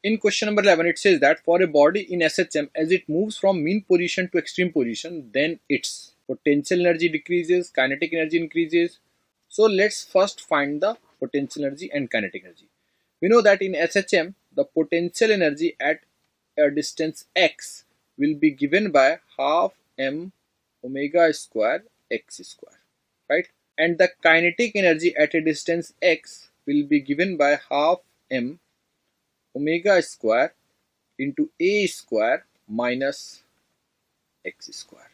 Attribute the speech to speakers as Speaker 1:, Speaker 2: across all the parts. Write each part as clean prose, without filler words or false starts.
Speaker 1: In question number 11, it says that for a body in SHM, as it moves from mean position to extreme position, then its potential energy decreases, kinetic energy increases. So let's first find the potential energy and kinetic energy. We know that in SHM, the potential energy at a distance x will be given by half m omega square x square, right? And the kinetic energy at a distance x will be given by half m omega square into a square minus x square,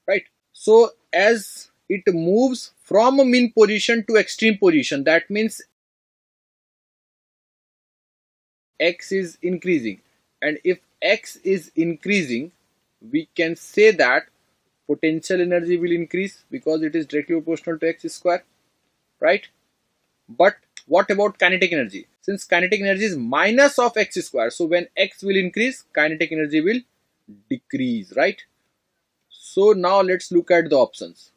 Speaker 1: right? So as it moves from a mean position to extreme position, that means x is increasing, and if x is increasing, we can say that potential energy will increase because it is directly proportional to x square, right? But what about kinetic energy? Since kinetic energy is minus of x square, so when x will increase, kinetic energy will decrease, right? So now let's look at the options.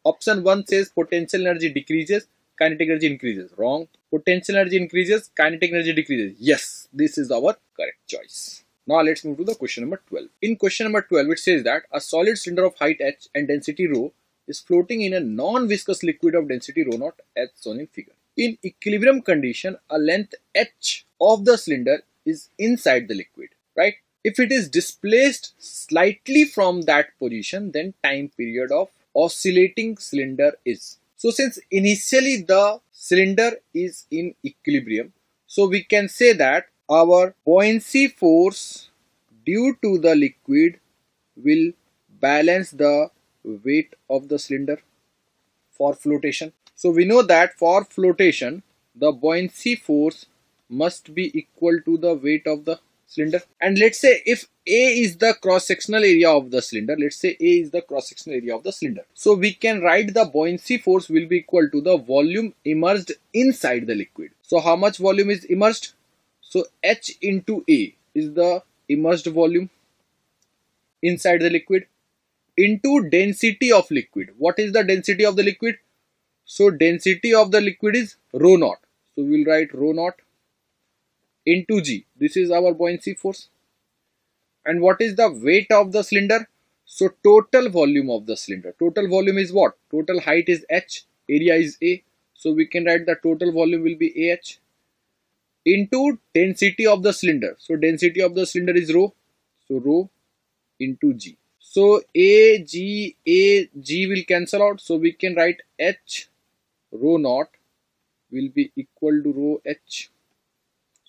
Speaker 1: Option 1 says potential energy decreases, kinetic energy increases. Wrong. Potential energy increases, kinetic energy decreases. Yes, this is our correct choice. Now let's move to the question number 12. In question number 12, it says that a solid cylinder of height h and density rho is floating in a non-viscous liquid of density rho naught as shown in figure. In equilibrium condition, a length h of the cylinder is inside the liquid, right? If it is displaced slightly from that position, then time period of oscillating cylinder is. So since initially the cylinder is in equilibrium, so we can say that our buoyancy force due to the liquid will balance the weight of the cylinder for flotation. So we know that for flotation, the buoyancy force must be equal to the weight of the cylinder. And let's say if A is the cross-sectional area of the cylinder, let's say A is the cross-sectional area of the cylinder. So we can write the buoyancy force will be equal to the volume immersed inside the liquid. So how much volume is immersed? So H into A is the immersed volume inside the liquid into density of liquid. What is the density of the liquid? So density of the liquid is rho naught. So we will write rho naught into G. This is our buoyancy force. And what is the weight of the cylinder? So total volume of the cylinder. Total volume is what? Total height is h, area is A. So we can write the total volume will be AH into density of the cylinder. So density of the cylinder is rho. So rho into G. So A, G will cancel out. So we can write H rho naught will be equal to rho H.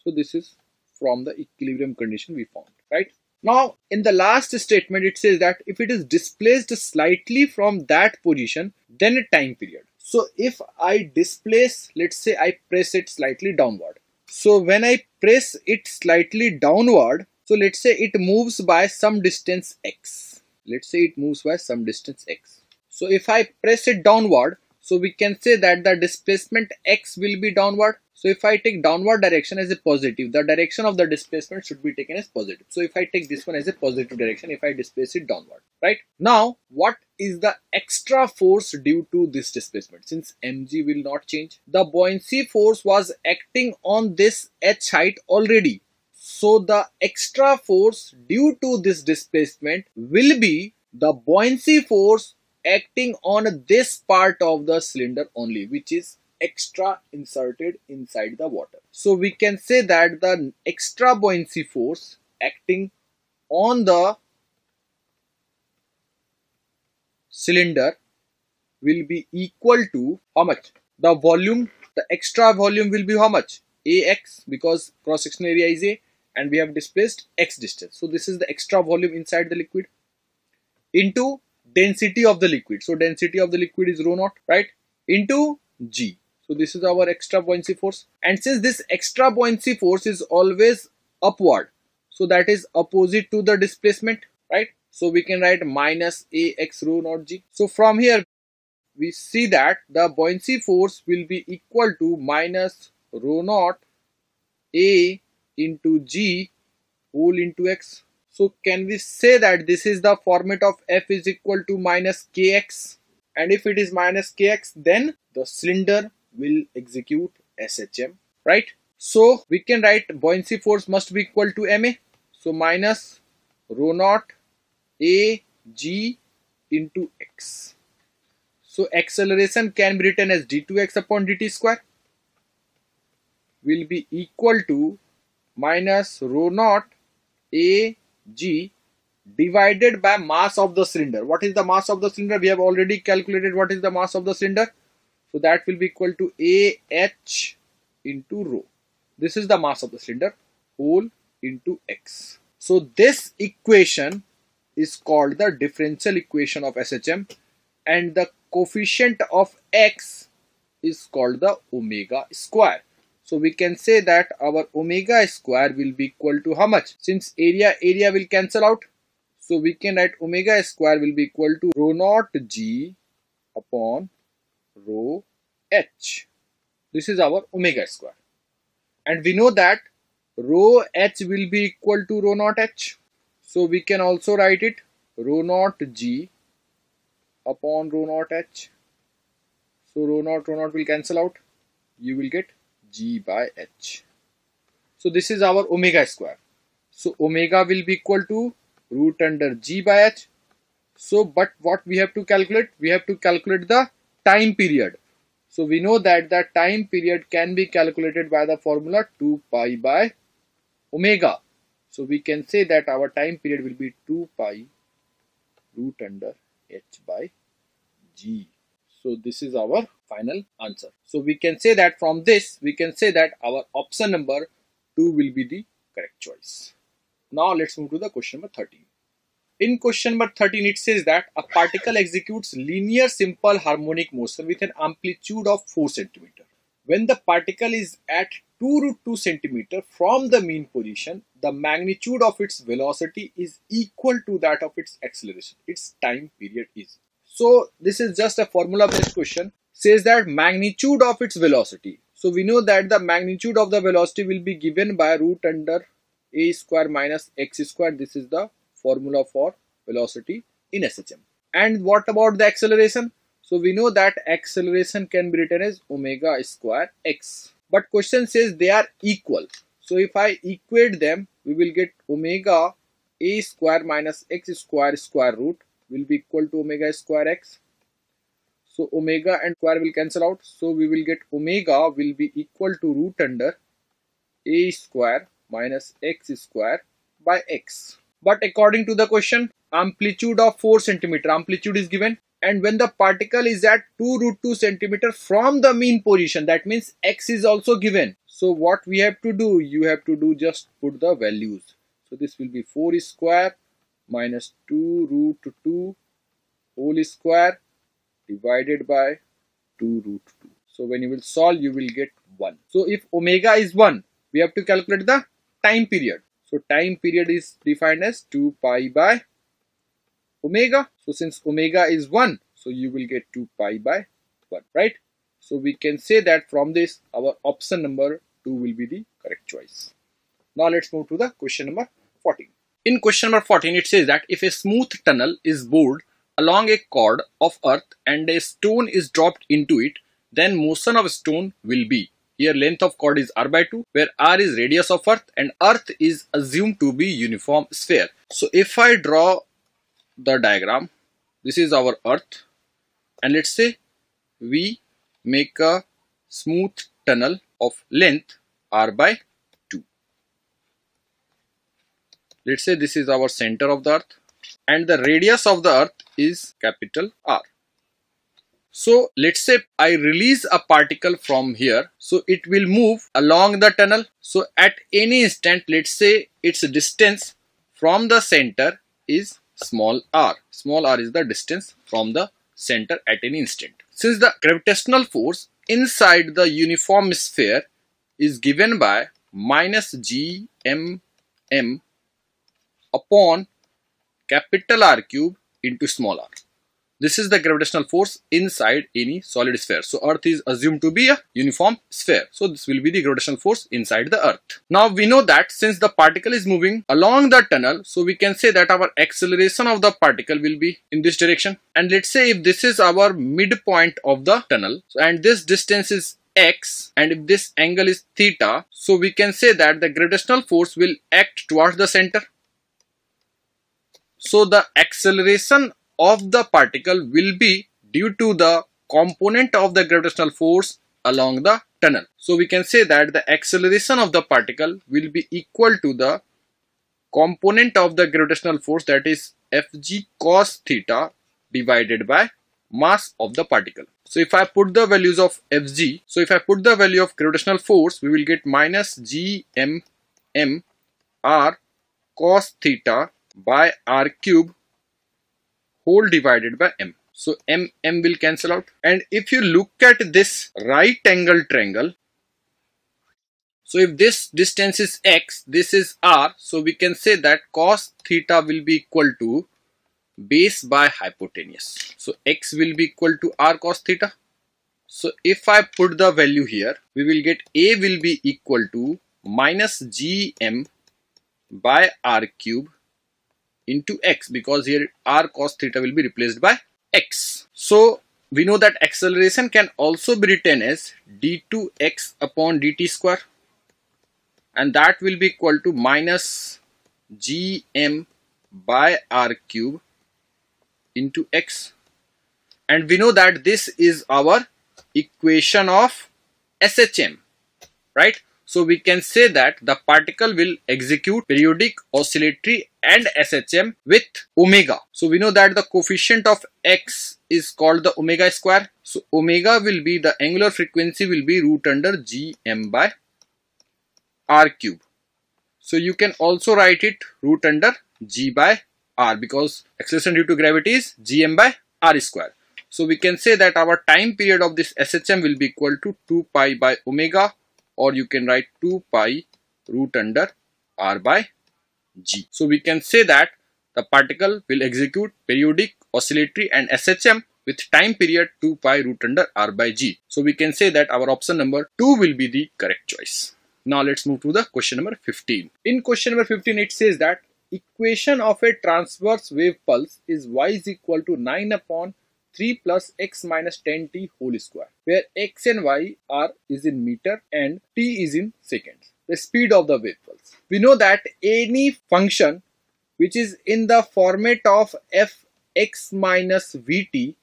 Speaker 1: So this is from the equilibrium condition we found, right? Now in the last statement it says that if it is displaced slightly from that position, then a time period. So if I displace, let's say I press it slightly downward. So when I press it slightly downward, so let's say it moves by some distance x. Let's say it moves by some distance x. So if I press it downward, so we can say that the displacement x will be downward. So if I take downward direction as a positive, the direction of the displacement should be taken as positive. So if I take this one as a positive direction, if I displace it downward, right? Now, what is the extra force due to this displacement? Since mg will not change, the buoyancy force was acting on this h height already. So the extra force due to this displacement will be the buoyancy force acting on this part of the cylinder only, which is extra inserted inside the water. So we can say that the extra buoyancy force acting on the cylinder will be equal to how much? The volume, the extra volume will be how much? AX, because cross-sectional area is A and we have displaced x distance. So this is the extra volume inside the liquid into density of the liquid. So density of the liquid is rho naught, right? Into G. So this is our extra buoyancy force. And since this extra buoyancy force is always upward, so that is opposite to the displacement, right? So we can write minus AX rho naught G. So from here we see that the buoyancy force will be equal to minus rho naught A into G whole into X. So can we say that this is the format of F is equal to minus Kx? And if it is minus Kx, then the cylinder will execute SHM, right? So we can write buoyancy force must be equal to ma. So minus rho naught a g into x. So acceleration can be written as d2x upon dt square will be equal to minus rho naught a g divided by mass of the cylinder. What is the mass of the cylinder? We have already calculated what is the mass of the cylinder. So that will be equal to AH into rho. This is the mass of the cylinder whole into x. So this equation is called the differential equation of SHM, and the coefficient of x is called the omega square. So we can say that our omega square will be equal to how much? Since area will cancel out. So we can write omega square will be equal to rho naught g upon rho h. This is our omega square. And we know that rho h will be equal to rho naught h. So we can also write it rho naught g upon rho naught h. So rho naught will cancel out. You will get g by h. So this is our omega square. So omega will be equal to root under g by h. So but what we have to calculate? We have to calculate the time period. So we know that the time period can be calculated by the formula 2 pi by omega. So we can say that our time period will be 2 pi root under h by g. So this is our final answer. So we can say that from this, we can say that our option number 2 will be the correct choice. Now let's move to the question number 13. In question number 13, it says that a particle executes linear simple harmonic motion with an amplitude of 4 cm. When the particle is at 2 root 2 cm from the mean position, the magnitude of its velocity is equal to that of its acceleration. Its time period is. So this is just a formula based question. Says that magnitude of its velocity. So we know that the magnitude of the velocity will be given by root under a square minus x square. This is the formula for velocity in SHM. And what about the acceleration? So we know that acceleration can be written as omega square x. But question says they are equal. So if I equate them, we will get omega a square minus x square square root will be equal to omega square x. So omega and square will cancel out. So we will get omega will be equal to root under a square minus x square by x. But according to the question, amplitude of 4 cm amplitude is given, and when the particle is at 2 root 2 cm from the mean position, that means x is also given. So what we have to do, you have to do just put the values. So this will be 4 square minus 2 root 2 whole square divided by 2 root 2. So when you will solve, you will get 1. So if omega is 1, we have to calculate the time period. So time period is defined as 2 pi by omega. So since omega is 1, so you will get 2 pi by 1, right? So we can say that from this, our option number 2 will be the correct choice. Now let's move to the question number 14. In question number 14, it says that if a smooth tunnel is bored along a cord of earth and a stone is dropped into it, then motion of stone will be. Here length of cord is r by 2, where r is radius of earth and earth is assumed to be uniform sphere. So if I draw the diagram, this is our earth, and let's say we make a smooth tunnel of length r by 2. Let's say this is our center of the earth and the radius of the earth is capital R. So let's say I release a particle from here, so it will move along the tunnel. So at any instant, let's say its distance from the center is small r. Small r is the distance from the center at any instant. Since the gravitational force inside the uniform sphere is given by minus gmm upon capital R cube into small r. This is the gravitational force inside any solid sphere. So earth is assumed to be a uniform sphere. So this will be the gravitational force inside the earth. Now we know that since the particle is moving along the tunnel, so we can say that our acceleration of the particle will be in this direction. And let's say if this is our midpoint of the tunnel, and this distance is x and if this angle is theta, so we can say that the gravitational force will act towards the center. So the acceleration of the particle will be due to the component of the gravitational force along the tunnel. So we can say that the acceleration of the particle will be equal to the component of the gravitational force, that is Fg cos theta divided by mass of the particle. So if I put the values of Fg, so if I put the value of gravitational force, we will get minus gmm r cos theta by r cube whole divided by m. So m will cancel out. And if you look at this right angle triangle, so if this distance is x, this is r, so we can say that cos theta will be equal to base by hypotenuse. So x will be equal to r cos theta. So if I put the value here, we will get a will be equal to minus gm by r cube into x, because here r cos theta will be replaced by x. So we know that acceleration can also be written as d2x upon dt square, and that will be equal to minus gm by r cube into x. And we know that this is our equation of SHM, right? So we can say that the particle will execute periodic, oscillatory and SHM with omega. So we know that the coefficient of x is called the omega square. So omega will be, the angular frequency will be root under gm by r cube. So you can also write it root under g by r, because acceleration due to gravity is gm by r square. So we can say that our time period of this SHM will be equal to 2 pi by omega, or you can write 2 pi root under r by g. So we can say that the particle will execute periodic, oscillatory and SHM with time period 2 pi root under r by g. So we can say that our option number 2 will be the correct choice. Now let's move to the question number 15. In question number 15, it says that equation of a transverse wave pulse is y is equal to 9 upon 3 plus x minus 10t whole square, where x and y are is in meter and t is in seconds, the speed of the wave pulse. We know that any function which is in the format of fx minus vt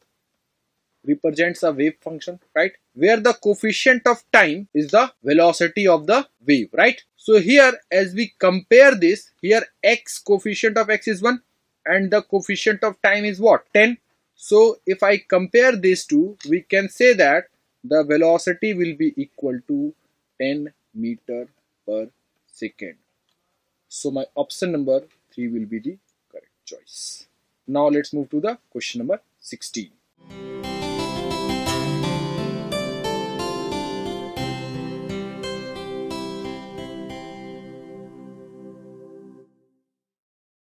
Speaker 1: represents a wave function, right? Where the coefficient of time is the velocity of the wave, right? So here, as we compare this, here x, coefficient of x is 1 and the coefficient of time is what? 10. So if I compare these two, we can say that the velocity will be equal to 10 meter per second. So my option number 3 will be the correct choice. Now let's move to the question number 16.